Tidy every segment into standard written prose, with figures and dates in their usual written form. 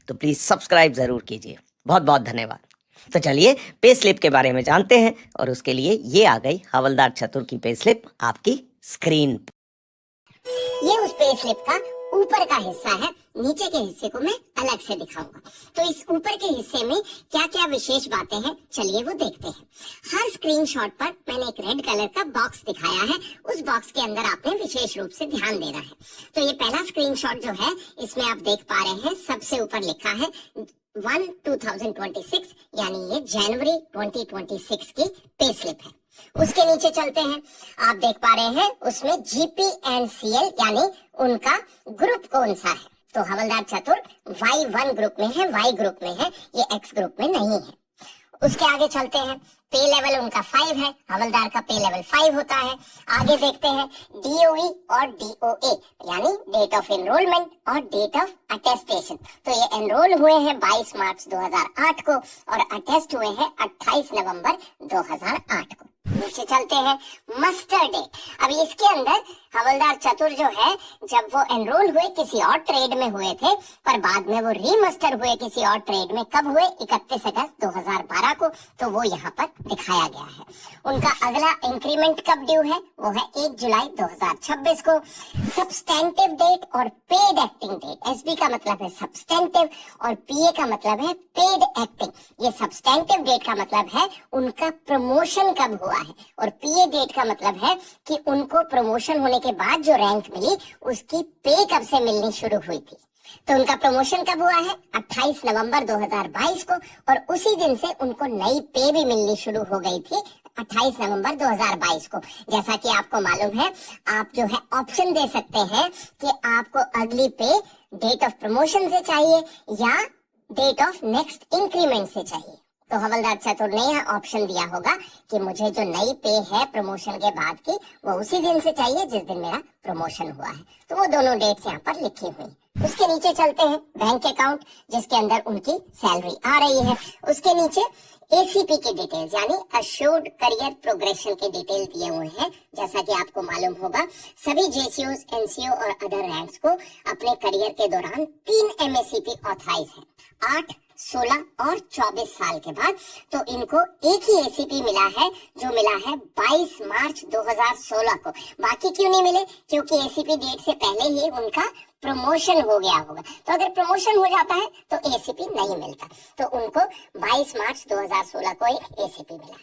तो please subscribe जरूर कीजिए। बहुत बहुत धन्यवाद। तो चलिए पे स्लिप के बारे में जानते हैं, और उसके लिए ये आ गई हवलदार चतुर की पे स्लिप आपकी स्क्रीन पर। ये उस पे स्लिप का ऊपर का हिस्सा है, नीचे के हिस्से को मैं अलग से दिखाऊंगा। तो इस ऊपर के हिस्से में क्या क्या विशेष बातें हैं, चलिए वो देखते हैं। हर स्क्रीनशॉट पर मैंने एक रेड कलर का बॉक्स दिखाया है, उस बॉक्स के अंदर आपने विशेष रूप से ध्यान देना है। तो ये पहला स्क्रीनशॉट जो है, इसमें आप देख पा रहे हैं सबसे ऊपर लिखा है 1/2026, यानी ये जनवरी 2026 की पे स्लिप है। उसके नीचे चलते हैं, आप देख पा रहे हैं उसमें GPNCL यानी उनका ग्रुप कौन सा है। तो हवलदार चतुर Y1 ग्रुप में है, Y ग्रुप में है, ये X ग्रुप में नहीं है। उसके आगे चलते हैं, पे लेवल उनका 5 है, हवलदार का पे लेवल 5 होता है। आगे देखते हैं DOE और DOA यानी डेट ऑफ एनरोलमेंट और डेट ऑफ अटेस्टेशन। तो ये एनरोल हुए हैं 22 मार्च 2008 को और अटेस्ट हुए हैं 28 नवंबर 2008 को। नीचे चलते हैं, मस्टर डेट। अब इसके अंदर हवलदार चतुर जो है, जब वो एनरोल हुए किसी और ट्रेड में हुए थे, पर बाद में वो रीमस्टर हुए किसी और ट्रेड में। कब हुए? 31 अगस्त 2012 को। तो वो यहाँ पर दिखाया गया है। उनका अगला इंक्रीमेंट कब ड्यू है? वो है 1 जुलाई 2026 को। सब्सटेंटिव डेट और पेड एक्टिंग डेट। SB का मतलब है सब्सटेंटिव और PA का मतलब है पेड एक्टिंग। ये सब्सटेंटिव डेट का मतलब है उनका प्रमोशन कब हुआ है, और PA डेट का मतलब है कि उनको प्रमोशन होने के बाद जो रैंक मिली उसकी पे कब से मिलनी शुरू हुई थी। तो उनका प्रमोशन कब हुआ है? 28 नवंबर 2022 को, और उसी दिन से उनको नई पे भी मिलनी शुरू हो गई थी 28 नवंबर 2022 को। जैसा कि आपको मालूम है, आप जो है ऑप्शन दे सकते हैं कि आपको अगली पे डेट ऑफ प्रमोशन से चाहिए या डेट ऑफ नेक्स्ट इंक्रीमेंट से चाहिए। तो हवलदार चतुर ने यहाँ ऑप्शन दिया होगा कि मुझे जो नई पे है प्रमोशन के बाद की, वो उसी दिन से चाहिए जिस दिन मेरा प्रमोशन हुआ है। तो वो दोनों डेट्स यहाँ पर लिखी हुई। उसके नीचे चलते हैं, बैंक अकाउंट जिसके अंदर उनकी सैलरी आ रही है। उसके नीचे ACP की डिटेल्स यानी अश्योर्ड करियर प्रोग्रेशन के डिटेल दिए हुए हैं। जैसा कि आपको मालूम होगा, सभी JCOs, NCO और अदर रैंक्स को अपने करियर के दौरान 3 MACP ऑथराइज है, 8, 16 और 24 साल के बाद। तो इनको एक ही ACP मिला है, जो मिला है 22 मार्च 2016 को। बाकी क्यों नहीं मिले? क्योंकि ACP डेट से पहले ही उनका प्रमोशन हो गया होगा। तो अगर प्रमोशन हो जाता है तो ACP नहीं मिलता। तो उनको 22 मार्च 2016 को एक ACP मिला है।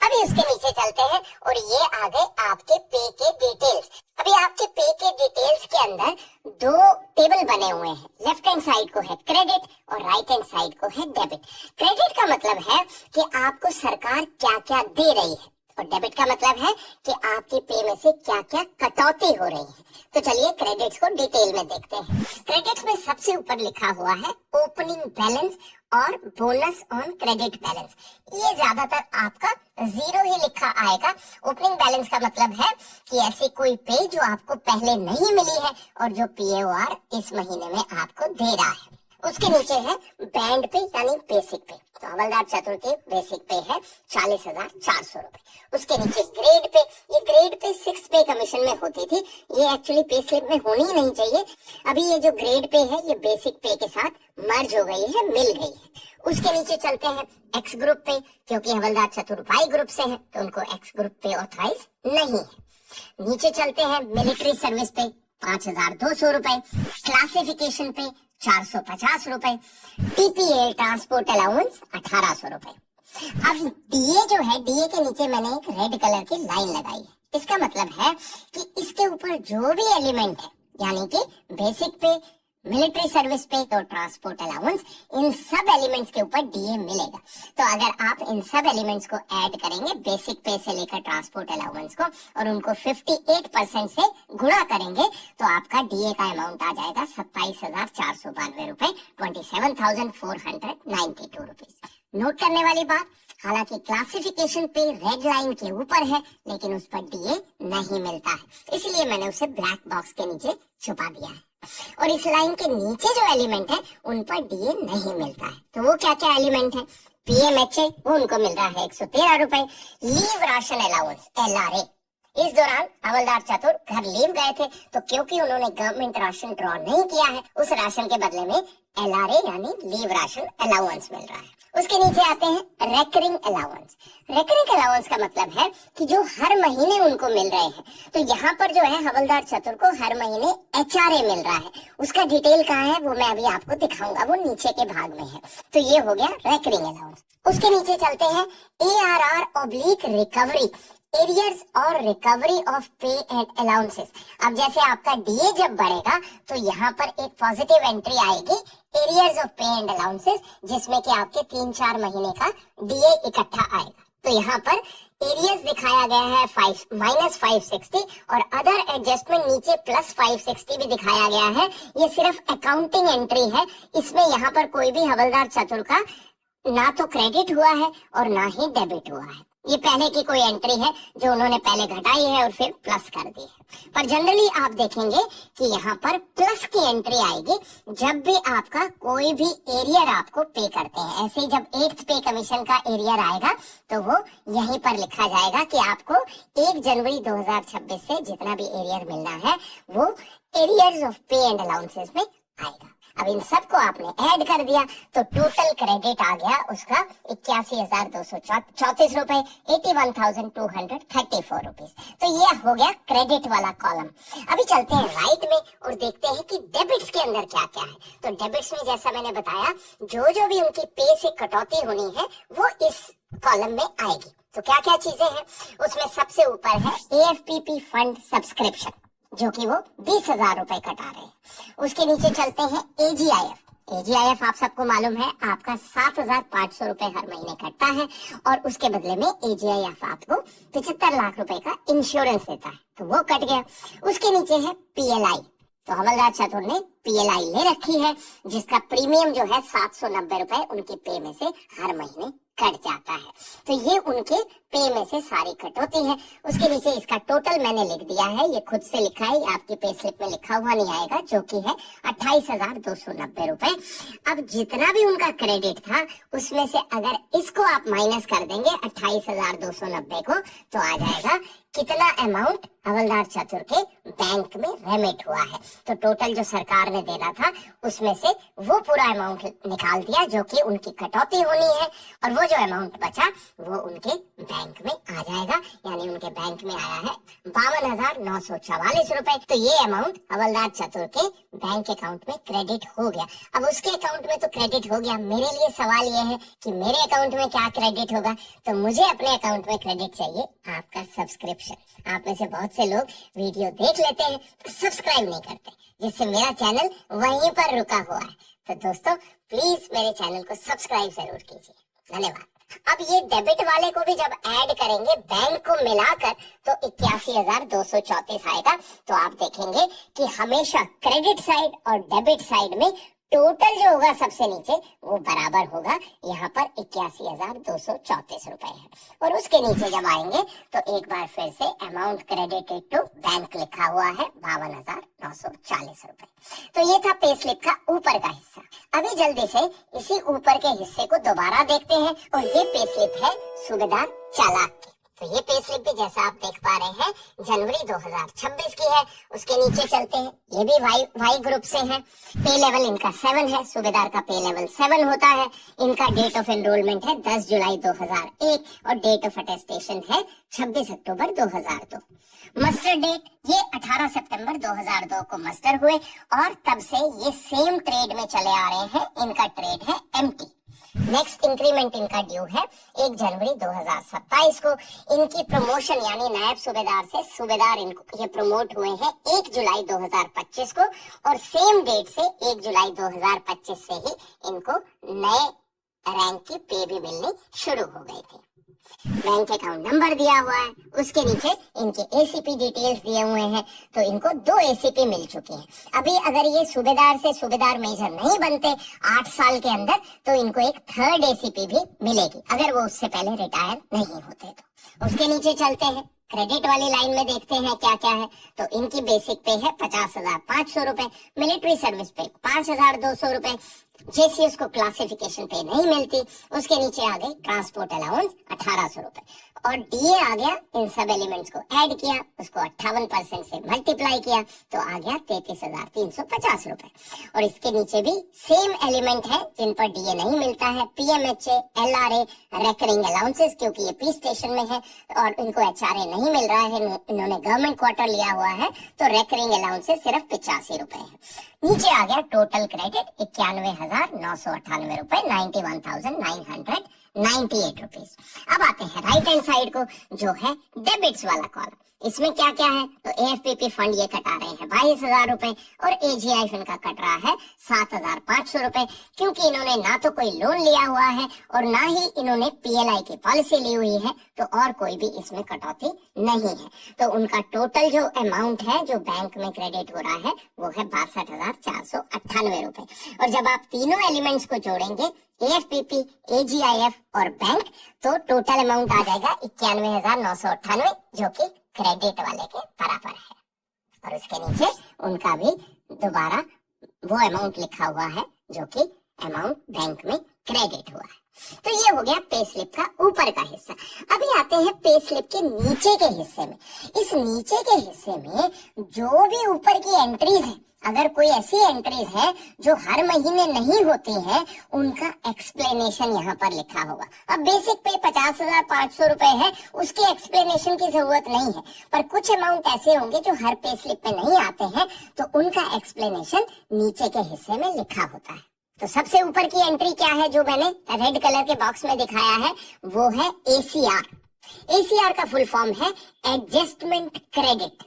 अभी उसके नीचे चलते हैं, और ये आ गए आपके पे के डिटेल्स। अभी आपके पे के डिटेल्स के अंदर 2 टेबल बने हुए हैं। लेफ्ट हैंड साइड को है क्रेडिट और राइट हैंड साइड को है डेबिट। क्रेडिट का मतलब है कि आपको सरकार क्या क्या दे रही है, और डेबिट का मतलब है कि आपकी पे में से क्या क्या कटौती हो रही है। तो चलिए क्रेडिट्स को डिटेल में देखते हैं। क्रेडिट्स में सबसे ऊपर लिखा हुआ है ओपनिंग बैलेंस और बोनस ऑन क्रेडिट बैलेंस। ये ज्यादातर आपका 0 ही लिखा आएगा। ओपनिंग बैलेंस का मतलब है कि ऐसी कोई पे जो आपको पहले नहीं मिली है और जो PAOR इस महीने में आपको दे रहा है। उसके नीचे है बैंड पे यानी बेसिक पे। तो हवलदार चतुर की बेसिक पे है 40,400 रुपए। उसके नीचे ग्रेड पे, ये ग्रेड पे 6 पे कमीशन में होती थी, ये एक्चुअली पे स्लिप में होनी ही नहीं चाहिए। अभी ये जो ग्रेड पे है ये बेसिक पे के साथ मर्ज हो गई है, मिल गई है। उसके नीचे चलते हैं X ग्रुप पे, क्योंकि हवलदार चतुर Y ग्रुप से है तो उनको X ग्रुप पे ऑथराइज नहीं है। नीचे चलते हैं मिलिट्री सर्विस पे 5,200 रुपए, क्लासिफिकेशन पे 450 रुपए, TPA ट्रांसपोर्ट अलाउंस 1,800 रुपए। अब DA जो है, DA के नीचे मैंने एक रेड कलर की लाइन लगाई है। इसका मतलब है कि इसके ऊपर जो भी एलिमेंट है, यानी कि बेसिक पे, मिलिट्री सर्विस पे तो ट्रांसपोर्ट अलाउंस, इन सब एलिमेंट्स के ऊपर DA मिलेगा। तो अगर आप इन सब एलिमेंट्स को ऐड करेंगे बेसिक पे से लेकर ट्रांसपोर्ट अलाउंस को, और उनको 58% से गुणा करेंगे, तो आपका DA का अमाउंट आ जाएगा 27,492 रुपए, 27,492 रुपीज। नोट करने वाली बात, हालांकि क्लासिफिकेशन पे रेड लाइन के ऊपर है, लेकिन उस पर DA नहीं मिलता है, इसलिए मैंने उसे ब्लैक बॉक्स के नीचे छुपा दिया है। और इस लाइन के नीचे जो एलिमेंट है उन पर DA नहीं मिलता है। तो वो क्या क्या एलिमेंट है? PMHA, वो उनको मिल रहा है 113 रुपए। लीव राशन अलाउंस LRA, इस दौरान हवलदार चतुर घर लीव गए थे, तो क्योंकि उन्होंने गवर्नमेंट राशन ड्रॉ नहीं किया है, उस राशन के बदले में LRA यानी लीव राशन अलाउंस मिल रहा है। उसके नीचे आते हैं रेकरिंग अलाउंस। रेकरिंग अलाउंस का मतलब है कि जो हर महीने उनको मिल रहे हैं। तो यहाँ पर जो है हवलदार चतुर को हर महीने HRA मिल रहा है। उसका डिटेल कहाँ है वो मैं अभी आपको दिखाऊंगा, वो नीचे के भाग में है। तो ये हो गया रेकरिंग अलाउंस। उसके नीचे चलते हैं ARR/रिकवरी, एरियर्स और रिकवरी ऑफ पे एंड अलाउंसेस। अब जैसे आपका DA जब बढ़ेगा तो यहाँ पर एक पॉजिटिव एंट्री आएगी एरियर्स ऑफ पे एंड अलाउंसेस, जिसमें कि आपके 3-4 महीने का DA इकट्ठा आएगा। तो यहाँ पर एरियर्स दिखाया गया है -560 और अदर एडजस्टमेंट नीचे +560 भी दिखाया गया है। ये सिर्फ अकाउंटिंग एंट्री है, इसमें यहाँ पर कोई भी हवलदार चतुर का ना तो क्रेडिट हुआ है और ना ही डेबिट हुआ है। ये पहले की कोई एंट्री है जो उन्होंने पहले घटाई है और फिर प्लस कर दी है। पर जनरली आप देखेंगे कि यहाँ पर प्लस की एंट्री आएगी जब भी आपका कोई भी एरियर आपको पे करते हैं। ऐसे ही जब 8th पे कमीशन का एरियर आएगा तो वो यहीं पर लिखा जाएगा कि आपको 1 जनवरी 2026 से जितना भी एरियर मिलना है वो एरियर्स ऑफ पे एंड अलाउंसेस में आएगा। अब इन सबको आपने ऐड कर दिया तो टोटल क्रेडिट आ गया उसका 81,234 रुपए, 81,234 रुपीज। तो ये हो गया क्रेडिट वाला कॉलम। अभी चलते हैं राइट में और देखते हैं कि डेबिट्स के अंदर क्या क्या है। तो डेबिट्स में जैसा मैंने बताया जो भी उनकी पे से कटौती होनी है वो इस कॉलम में आएगी। तो क्या क्या चीजें हैं उसमें सबसे ऊपर है AFPP फंड सब्सक्रिप्शन, जो कि वो 20,000 रुपए कटा रहे हैं। उसके नीचे चलते हैं AGIF आप सबको मालूम है आपका 7,500 रुपए हर महीने कटता है और उसके बदले में AGIF आपको 75 लाख रुपए का इंश्योरेंस देता है, तो वो कट गया। उसके नीचे है PLI। तो हवलदार चतुर ने PLI ले रखी है जिसका प्रीमियम जो है 790 रुपए उनके पे में से हर महीने कट जाता है। तो ये उनके पे में से सारी कटौती है। उसके नीचे इसका टोटल मैंने लिख दिया है, ये खुद से लिखा है, आपकी पे स्लिप में लिखा हुआ नहीं आएगा, जो कि है 28,290 रुपए। अब जितना भी उनका क्रेडिट था उसमें से अगर इसको आप माइनस कर देंगे 28,290 को तो आ जाएगा कितना अमाउंट हवलदार चतुर के बैंक में रेमिट हुआ है। तो टोटल जो सरकार ने देना था उसमें से वो पूरा अमाउंट निकाल दिया जो कि उनकी कटौती होनी है और वो जो अमाउंट बचा वो उनके बैंक में आ जाएगा। यानी उनके बैंक में आया है 52,944 रुपए। तो ये अमाउंट हवलदार चतुर के बैंक अकाउंट में क्रेडिट हो गया। अब उसके अकाउंट में तो क्रेडिट हो गया, मेरे लिए सवाल ये है कि मेरे अकाउंट में क्या क्रेडिट होगा। तो मुझे अपने अकाउंट में क्रेडिट चाहिए आपका सब्सक्रिप्शन। आप में से बहुत से लोग वीडियो देख लेते हैं तो सब्सक्राइब नहीं करते, जिससे मेरा चैनल वहीं पर रुका हुआ है। तो दोस्तों प्लीज मेरे चैनल को सब्सक्राइब जरूर कीजिए, धन्यवाद। अब ये डेबिट वाले को भी जब ऐड करेंगे बैंक को मिलाकर तो 81,234 आएगा। तो आप देखेंगे कि हमेशा क्रेडिट साइड और डेबिट साइड में टोटल जो होगा सबसे नीचे वो बराबर होगा। यहाँ पर 81,234 रुपए है। और उसके नीचे जब आएंगे तो एक बार फिर से अमाउंट क्रेडिटेड टू बैंक लिखा हुआ है 52,940 रुपए। तो ये था पे स्लिप का ऊपर का हिस्सा। अभी जल्दी से इसी ऊपर के हिस्से को दोबारा देखते हैं और ये पे स्लिप है सूबेदार चालाक की। तो ये पे स्लिप भी जैसा आप देख पा रहे हैं जनवरी 2026 की है। उसके नीचे चलते हैं, ये भी वाई ग्रुप से है। पे लेवल इनका 7 है, सूबेदार का पे लेवल 7 होता है। इनका डेट ऑफ एनरोलमेंट है 10 जुलाई 2001 और डेट ऑफ अटेस्टेशन है 26 अक्टूबर 2002। मस्टर डेट ये 18 सितंबर 2002 को मस्टर हुए और तब से ये सेम ट्रेड में चले आ रहे हैं। इनका ट्रेड है एमटी। नेक्स्ट इंक्रीमेंट इनका ड्यू है 1 जनवरी 2027 को। इनकी प्रमोशन यानी नायब सूबेदार से सूबेदार इनको ये प्रमोट हुए हैं 1 जुलाई 2025 को और सेम डेट से 1 जुलाई 2025 से ही इनको नए रैंक की पे भी मिलनी शुरू हो गई थी। बैंक अकाउंट नंबर दिया हुआ है, उसके नीचे इनके एसीपी डिटेल्स दिए हुए हैं। तो इनको 2 एसीपी मिल चुके हैं। अभी अगर ये सूबेदार से सूबेदार मेजर नहीं बनते 8 साल के अंदर तो इनको एक 3rd एसीपी भी मिलेगी अगर वो उससे पहले रिटायर नहीं होते तो। उसके नीचे चलते हैं, क्रेडिट वाली लाइन में देखते हैं क्या क्या है। तो इनकी बेसिक पे है 50,500 रुपए, मिलिट्री सर्विस पे 5,200 रुपए, जैसे उसको क्लासिफिकेशन पे नहीं मिलती, उसके नीचे आ गई ट्रांसपोर्ट अलाउंस 1800 रुपए, और डीए आ गया, इन सब एलिमेंट्स को ऐड किया, उसको 58% से मल्टीप्लाई किया तो आ गया 33,350 रुपए। और इसके नीचे भी सेम एलिमेंट है जिन पर डीए नहीं मिलता है, पीएमएचए, एलआरए, रेकरिंग अलाउंसेस, क्योंकि ये पी स्टेशन में है और इनको एचआरए नहीं मिल रहा है, इन्होंने गवर्नमेंट क्वार्टर लिया हुआ है, तो रेकरिंग अलाउंसेस सिर्फ 85 रुपए है। नीचे आ गया टोटल क्रेडिट 91,998 रुपए, 91,998 रुपीज। अब आते हैं राइट हैंड साइड को, जो है डेबिट्स वाला कॉलम। इसमें क्या क्या है, तो एएफपीपी फंड ये कटा रहे हैं 22,000 रुपए, और एजीआई फंड का कट रहा है 7,500 रुपए, क्योंकि इन्होंने ना तो कोई लोन लिया हुआ है और ना ही इन्होंने पीएलआई की पॉलिसी ली हुई है, तो और कोई भी इसमें कटौती नहीं है। तो उनका टोटल जो अमाउंट है जो बैंक में क्रेडिट हो रहा है वो है 62,498 रुपए। और जब आप तीनों एलिमेंट्स को जोड़ेंगे, एएफपीपी, एजीआईएफ और बैंक, तो टोटल अमाउंट आ जाएगा 91,998, जो कि क्रेडिट वाले के बराबर है। और उसके नीचे उनका भी दोबारा वो अमाउंट लिखा हुआ है जो कि अमाउंट बैंक में क्रेडिट हुआ है। तो ये हो गया पे स्लिप का ऊपर का हिस्सा। अभी आते हैं पे स्लिप के नीचे के हिस्से में। इस नीचे के हिस्से में जो भी ऊपर की एंट्रीज है, अगर कोई ऐसी एंट्रीज है जो हर महीने नहीं होती है, उनका एक्सप्लेनेशन यहाँ पर लिखा होगा। अब बेसिक पे 50,500 रुपए है, उसके एक्सप्लेनेशन की जरूरत नहीं है, पर कुछ अमाउंट ऐसे होंगे जो हर पे स्लिप में नहीं आते हैं, तो उनका एक्सप्लेनेशन नीचे के हिस्से में लिखा होता है। तो सबसे ऊपर की एंट्री क्या है जो मैंने रेड कलर के बॉक्स में दिखाया है, वो है एसीआर। एसीआर का फुल फॉर्म है एडजस्टमेंट क्रेडिट।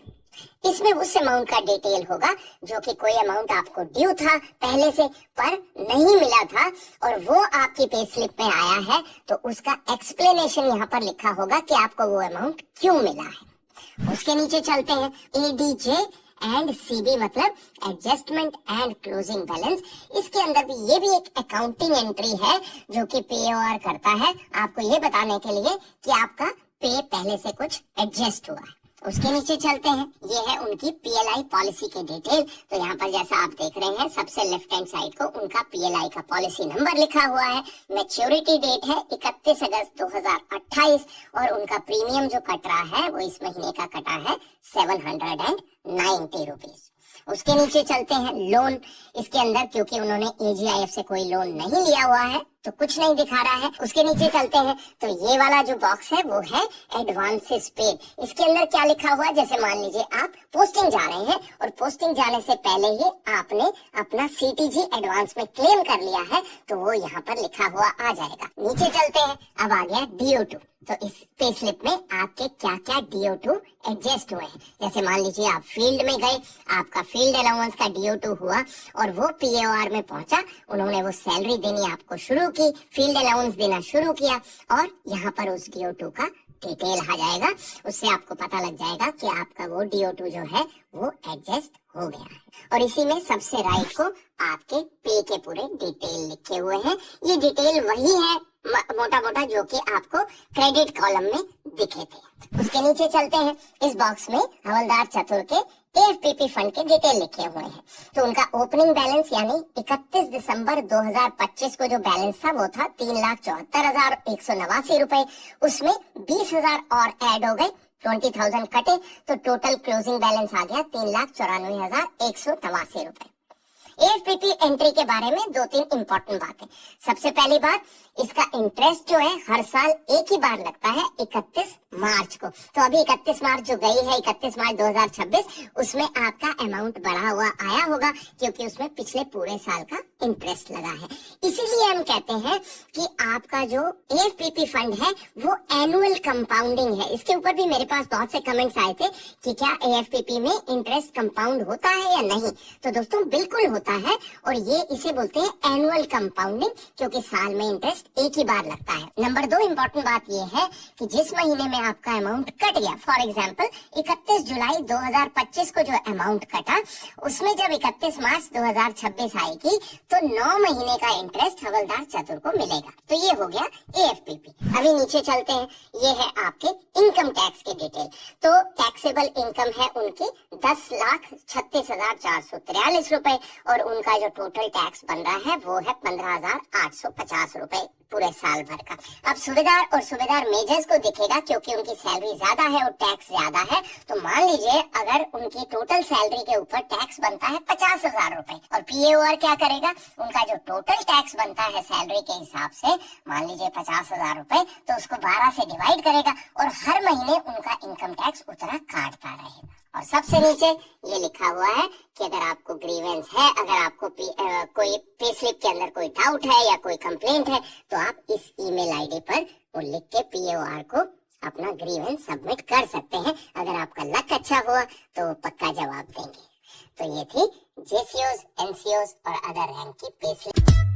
इसमें उस अमाउंट का डिटेल होगा जो कि कोई अमाउंट आपको ड्यू था पहले से पर नहीं मिला था, और वो आपकी पे स्लिप में आया है, तो उसका एक्सप्लेनेशन यहाँ पर लिखा होगा कि आपको वो अमाउंट क्यों मिला है। उसके नीचे चलते हैं, एडीजे एंड सीबी मतलब एडजस्टमेंट एंड क्लोजिंग बैलेंस। इसके अंदर भी ये भी एक अकाउंटिंग एंट्री है जो कि पीओआर करता है, आपको ये बताने के लिए कि आपका पे पहले से कुछ एडजस्ट हुआ है। उसके नीचे चलते हैं, ये है उनकी पीएलआई पॉलिसी के डिटेल। तो यहाँ पर जैसा आप देख रहे हैं, सबसे लेफ्ट हैंड साइड को उनका पीएलआई का पॉलिसी नंबर लिखा हुआ है, मैच्योरिटी डेट है 31 अगस्त 2028, और उनका प्रीमियम जो कट रहा है वो इस महीने का कटा है 790 रुपीज। उसके नीचे चलते हैं, लोन। इसके अंदर क्योंकि उन्होंने एजीआईएफ से कोई लोन नहीं लिया हुआ है तो कुछ नहीं दिखा रहा है। उसके नीचे चलते हैं, तो ये वाला जो बॉक्स है वो है एडवांसेस पेड। इसके अंदर क्या लिखा हुआ है, जैसे मान लीजिए आप पोस्टिंग जा रहे हैं और पोस्टिंग जाने से पहले ही आपने अपना सीटीजी एडवांस में क्लेम कर लिया है, तो वो यहाँ पर लिखा हुआ आ जाएगा। नीचे चलते हैं, अब आ गया DO2। तो इस पे स्लिप में आपके क्या क्या DO2 एडजस्ट हुए हैं। जैसे मान लीजिए आप फील्ड में गए, आपका फील्ड अलाउंस का DO2 हुआ और वो पीओआर में पहुंचा, उन्होंने वो सैलरी देनी आपको शुरू की, फील्ड अलाउंस देना शुरू किया, और यहाँ पर उस DO2 का डिटेल आ जाएगा। उससे आपको पता लग जाएगा कि आपका वो DO2 जो है वो एडजस्ट हो गया है। और इसी में सबसे राइट को आपके पे के पूरे डिटेल लिखे हुए हैं। ये डिटेल वही है मोटा मोटा जो कि आपको क्रेडिट कॉलम में दिखे थे। उसके नीचे चलते हैं, इस बॉक्स में हवलदार चतुर के एएफपीपी फंड के डिटेल लिखे हुए हैं। तो उनका ओपनिंग बैलेंस यानी 31 दिसंबर 2025 को जो बैलेंस था वो था 3,74,189 रुपए। उसमें 20,000 और ऐड हो गए, 20,000 कटे, तो टोटल क्लोजिंग बैलेंस आ गया 3,94,189 रुपए। एएफपीपी एंट्री के बारे में 2-3 इंपॉर्टेंट बातें। सबसे पहली बात, इसका इंटरेस्ट जो है हर साल एक ही बार लगता है 31 मार्च को। तो अभी 31 मार्च जो गई है, 31 मार्च 2026, उसमें आपका अमाउंट बढ़ा हुआ आया होगा क्योंकि उसमें पिछले पूरे साल का इंटरेस्ट लगा है। इसीलिए हम कहते हैं कि आपका जो एएफपीपी फंड है वो एनुअल कंपाउंडिंग है। इसके ऊपर भी मेरे पास बहुत से कमेंट्स आए थे कि क्या एएफपीपी में इंटरेस्ट कंपाउंड होता है या नहीं। तो दोस्तों बिल्कुल होता है, और ये इसे बोलते हैं एनुअल कंपाउंडिंग, क्योंकि साल में इंटरेस्ट एक ही बार लगता है। नंबर 2 इंपॉर्टेंट बात ये है कि जिस महीने में आपका अमाउंट कट गया, फॉर एग्जांपल 31 जुलाई 2025 को जो अमाउंट कटा, उसमें जब 31 मार्च 2026 आएगी तो 9 महीने का इंटरेस्ट हवलदार चतुर को मिलेगा। तो ये हो गया एएफपीपी। अभी नीचे चलते हैं, ये है आपके इनकम टैक्स के डिटेल। तो टैक्सेबल इनकम है उनकी 10,36,443 रुपए, और उनका जो टोटल टैक्स बन रहा है वो है 15,850 रुपए पूरे साल भर का। अब सूबेदार और सूबेदार मेजर्स को दिखेगा क्योंकि उनकी सैलरी ज्यादा है और टैक्स ज्यादा है, तो मान लीजिए अगर उनकी टोटल सैलरी के ऊपर टैक्स बनता है 50,000 रुपए और पीएओआर क्या करेगा, उनका जो टोटल टैक्स बनता है सैलरी के हिसाब से, मान लीजिए 50,000 रुपए, तो उसको 12 से डिवाइड करेगा और हर महीने उनका इनकम टैक्स उतना काटता रहेगा। और सबसे नीचे ये लिखा हुआ है कि अगर आपको ग्रीवेंस है, अगर आपको कोई पे स्लिप के अंदर कोई डाउट है या कोई कंप्लेंट है, तो आप इस ईमेल आईडी पर वो लिख के पीएओआर को अपना ग्रीवेंस सबमिट कर सकते हैं। अगर आपका लक अच्छा हुआ तो पक्का जवाब देंगे। तो ये थी जेसीओज, एनसीओज और अदर रैंक की पे स्लिप।